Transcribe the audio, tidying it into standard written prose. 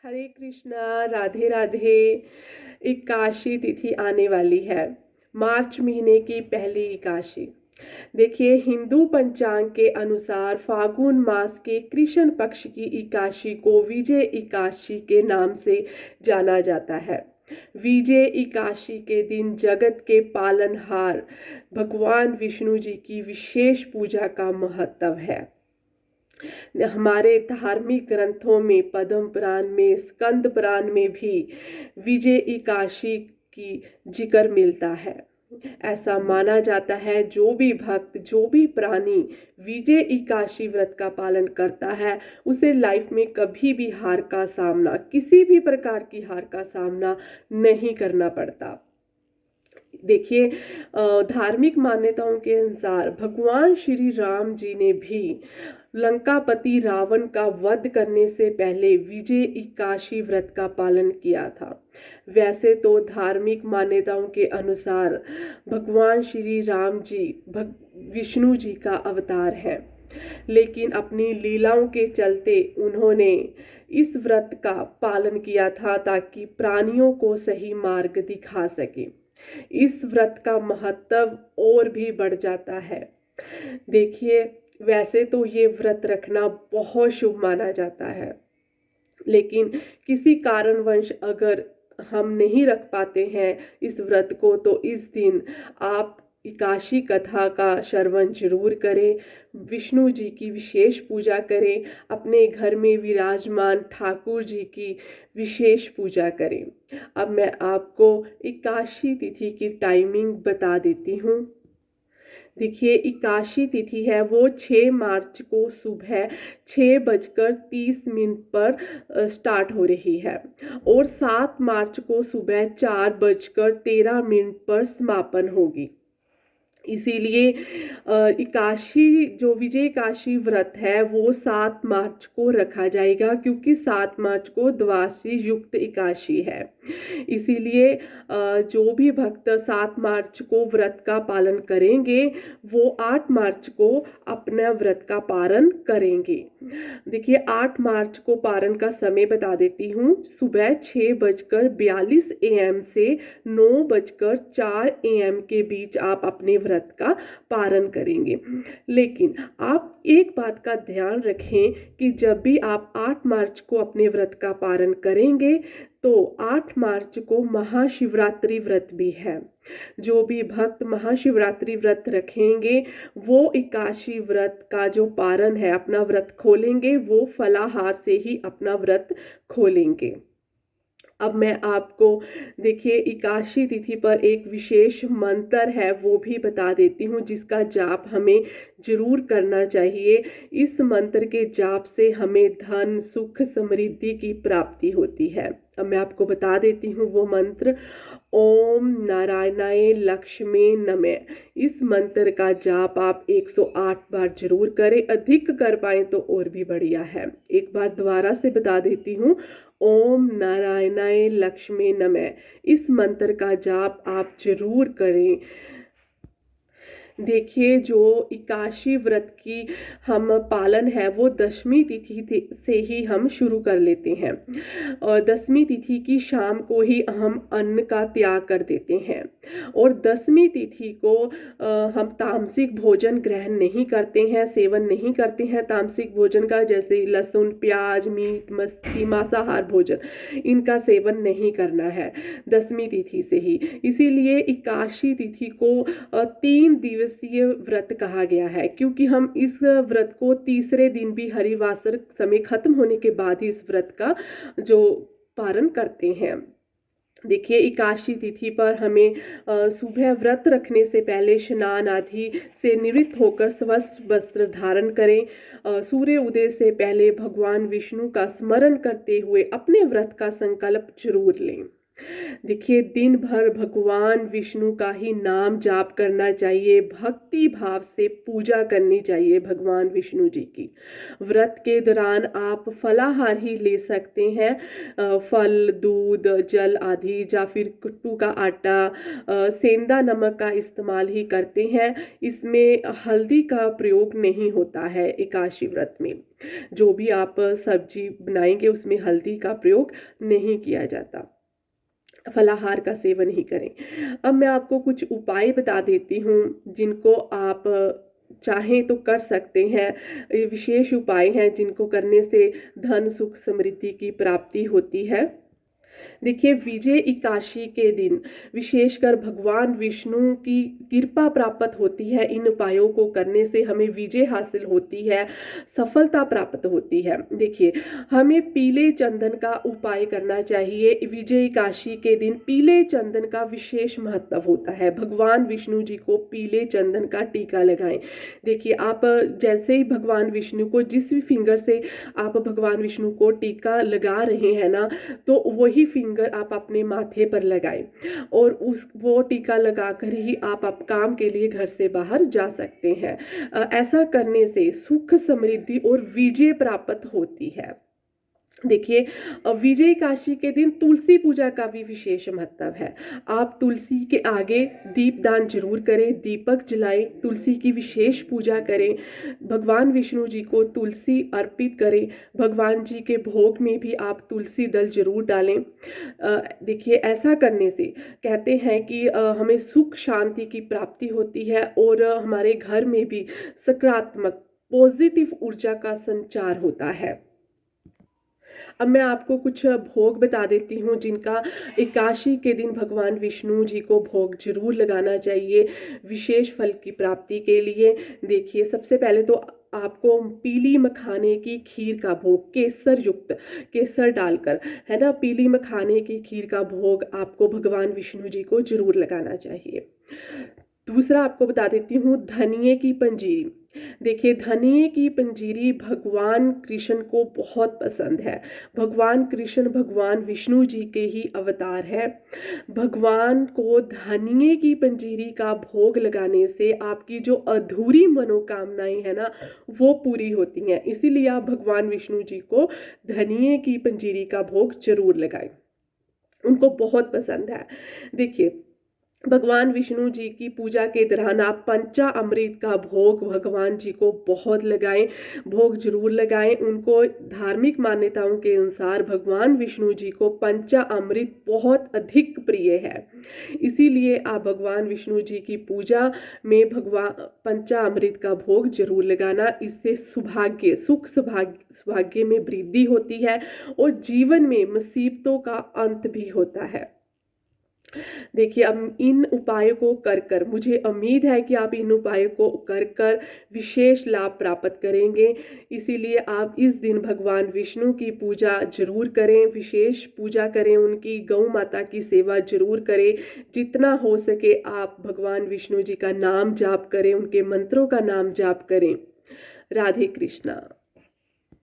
हरे कृष्णा, राधे राधे। एकादशी तिथि आने वाली है। मार्च महीने की पहली एकादशी। देखिए, हिंदू पंचांग के अनुसार फागुन मास के कृष्ण पक्ष की एकादशी को विजय एकादशी के नाम से जाना जाता है। विजय एकादशी के दिन जगत के पालनहार भगवान विष्णु जी की विशेष पूजा का महत्व है। हमारे धार्मिक ग्रंथों में पद्म पुराण में, स्कंद पुराण में भी विजय एकादशी की जिक्र मिलता है। ऐसा माना जाता है जो भी भक्त, जो भी प्राणी विजय एकादशी व्रत का पालन करता है, उसे लाइफ में कभी भी हार का सामना, किसी भी प्रकार की हार का सामना नहीं करना पड़ता। देखिए, धार्मिक मान्यताओं के अनुसार भगवान श्री राम जी ने भी लंकापति रावण का वध करने से पहले विजय एकादशी व्रत का पालन किया था। वैसे तो धार्मिक मान्यताओं के अनुसार भगवान श्री राम जी विष्णु जी का अवतार है, लेकिन अपनी लीलाओं के चलते उन्होंने इस व्रत का पालन किया था ताकि प्राणियों को सही मार्ग दिखा सके। इस व्रत का महत्व और भी बढ़ जाता है। देखिए, वैसे तो ये व्रत रखना बहुत शुभ माना जाता है, लेकिन किसी कारणवश अगर हम नहीं रख पाते हैं इस व्रत को, तो इस दिन आप एकादशी कथा का श्रवण जरूर करें, विष्णु जी की विशेष पूजा करें, अपने घर में विराजमान ठाकुर जी की विशेष पूजा करें। अब मैं आपको एकादशी तिथि की टाइमिंग बता देती हूँ। देखिए, एकादशी तिथि है वो 6 मार्च को सुबह 6:30 पर स्टार्ट हो रही है और 7 मार्च को सुबह 4:13 पर समापन होगी। इसीलिए एकादशी जो विजय एकादशी व्रत है वो 7 मार्च को रखा जाएगा, क्योंकि 7 मार्च को द्वादशी युक्त एकादशी है। इसीलिए जो भी भक्त 7 मार्च को व्रत का पालन करेंगे वो 8 मार्च को अपना व्रत का पारण करेंगे। देखिए, 8 मार्च को पारण का समय बता देती हूँ। सुबह 6:42 AM से 9:04 AM के बीच आप अपने व्रत का पारण करेंगे। लेकिन आप एक बात का ध्यान रखें कि जब भी आप 8 मार्च को अपने व्रत का पारण करेंगे तो 8 मार्च को महाशिवरात्रि व्रत भी है। जो भी भक्त महाशिवरात्रि व्रत रखेंगे वो एकादशी व्रत का जो पारण है, अपना व्रत खोलेंगे, वो फलाहार से ही अपना व्रत खोलेंगे। अब मैं आपको, देखिए, एकादशी तिथि पर एक विशेष मंत्र है वो भी बता देती हूँ, जिसका जाप हमें जरूर करना चाहिए। इस मंत्र के जाप से हमें धन, सुख, समृद्धि की प्राप्ति होती है। अब मैं आपको बता देती हूँ वो मंत्र। ओम नारायणाय लक्ष्मी नमः। इस मंत्र का जाप आप 108 बार जरूर करें, अधिक कर पाए तो और भी बढ़िया है। एक बार दोबारा से बता देती हूँ। ओम नारायणाय लक्ष्मी नमः। इस मंत्र का जाप आप जरूर करें। देखिए, जो एकादशी व्रत की हम पालन है वो दशमी तिथि से ही हम शुरू कर लेते हैं और दशमी तिथि की शाम को ही हम अन्न का त्याग कर देते हैं और दशमी तिथि को हम तामसिक भोजन ग्रहण नहीं करते हैं, सेवन नहीं करते हैं तामसिक भोजन का, जैसे लहसुन, प्याज, मीट, मछली, मांसाहार भोजन, इनका सेवन नहीं करना है दशमी तिथि से ही। इसीलिए एकादशी तिथि को 3 दिवसीय व्रत कहा गया है, क्योंकि हम इस व्रत को तीसरे दिन भी हरिवासर समय खत्म होने के बाद ही इस व्रत का जो पारण करते हैं। देखिए, एकादशी तिथि पर हमें सुबह व्रत रखने से पहले स्नान आदि से निवृत्त होकर स्वच्छ वस्त्र धारण करें। सूर्य उदय से पहले भगवान विष्णु का स्मरण करते हुए अपने व्रत का संकल्प जरूर लें। देखिए, दिन भर भगवान विष्णु का ही नाम जाप करना चाहिए, भक्ति भाव से पूजा करनी चाहिए भगवान विष्णु जी की। व्रत के दौरान आप फलाहार ही ले सकते हैं, फल, दूध, जल आदि, या फिर कुट्टू का आटा, सेंधा नमक का इस्तेमाल ही करते हैं। इसमें हल्दी का प्रयोग नहीं होता है एकादशी व्रत में। जो भी आप सब्जी बनाएंगे उसमें हल्दी का प्रयोग नहीं किया जाता। फलाहार का सेवन ही करें। अब मैं आपको कुछ उपाय बता देती हूँ जिनको आप चाहें तो कर सकते हैं। ये विशेष उपाय हैं जिनको करने से धन, सुख, समृद्धि की प्राप्ति होती है। देखिए, विजय एकादशी के दिन विशेषकर भगवान विष्णु की कृपा प्राप्त होती है। इन उपायों को करने से हमें विजय हासिल होती है, सफलता प्राप्त होती है। देखिए, हमें पीले चंदन का उपाय करना चाहिए। विजय एकादशी के दिन पीले चंदन का विशेष महत्व होता है। भगवान विष्णु जी को पीले चंदन का टीका लगाएं। देखिए, आप जैसे ही भगवान विष्णु को जिस भी फिंगर से आप भगवान विष्णु को टीका लगा रहे हैं ना, तो वही फिंगर आप अपने माथे पर लगाएं और उस वो टीका लगाकर ही आप काम के लिए घर से बाहर जा सकते हैं। ऐसा करने से सुख, समृद्धि और विजय प्राप्त होती है। देखिए, विजय एकादशी के दिन तुलसी पूजा का भी विशेष महत्व है। आप तुलसी के आगे दीपदान जरूर करें, दीपक जलाएं, तुलसी की विशेष पूजा करें, भगवान विष्णु जी को तुलसी अर्पित करें। भगवान जी के भोग में भी आप तुलसी दल जरूर डालें। देखिए, ऐसा करने से कहते हैं कि हमें सुख शांति की प्राप्ति होती है और हमारे घर में भी सकारात्मक पॉजिटिव ऊर्जा का संचार होता है। अब मैं आपको कुछ भोग बता देती हूँ जिनका एकादशी के दिन भगवान विष्णु जी को भोग जरूर लगाना चाहिए विशेष फल की प्राप्ति के लिए। देखिए, सबसे पहले तो आपको पीली मखाने की खीर का भोग, केसर युक्त, केसर डालकर, है ना, पीली मखाने की खीर का भोग आपको भगवान विष्णु जी को जरूर लगाना चाहिए। दूसरा आपको बता देती हूँ धनिये की पंजीरी। देखिए, धनिये की पंजीरी भगवान कृष्ण को बहुत पसंद है। भगवान कृष्ण भगवान विष्णु जी के ही अवतार है। भगवान को धनिये की पंजीरी का भोग लगाने से आपकी जो अधूरी मनोकामनाएं है ना, वो पूरी होती हैं। इसीलिए आप भगवान विष्णु जी को धनिये की पंजीरी का भोग जरूर लगाएं, उनको बहुत पसंद है। देखिए, भगवान विष्णु जी की पूजा के दौरान आप पंचा अमृत का भोग भगवान जी को बहुत लगाएं, भोग जरूर लगाएं। उनको धार्मिक मान्यताओं के अनुसार भगवान विष्णु जी को पंचा अमृत बहुत अधिक प्रिय है। इसीलिए आप भगवान विष्णु जी की पूजा में भगवान पंचा अमृत का भोग जरूर लगाना। इससे सौभाग्य, सुख, सौभाग्य में वृद्धि होती है और जीवन में मुसीबतों का अंत भी होता है। देखिए, अब इन उपायों को कर कर मुझे उम्मीद है कि आप इन उपायों को कर कर विशेष लाभ प्राप्त करेंगे। इसीलिए आप इस दिन भगवान विष्णु की पूजा जरूर करें, विशेष पूजा करें, उनकी गौ माता की सेवा जरूर करें। जितना हो सके आप भगवान विष्णु जी का नाम जाप करें, उनके मंत्रों का नाम जाप करें। राधे कृष्णा।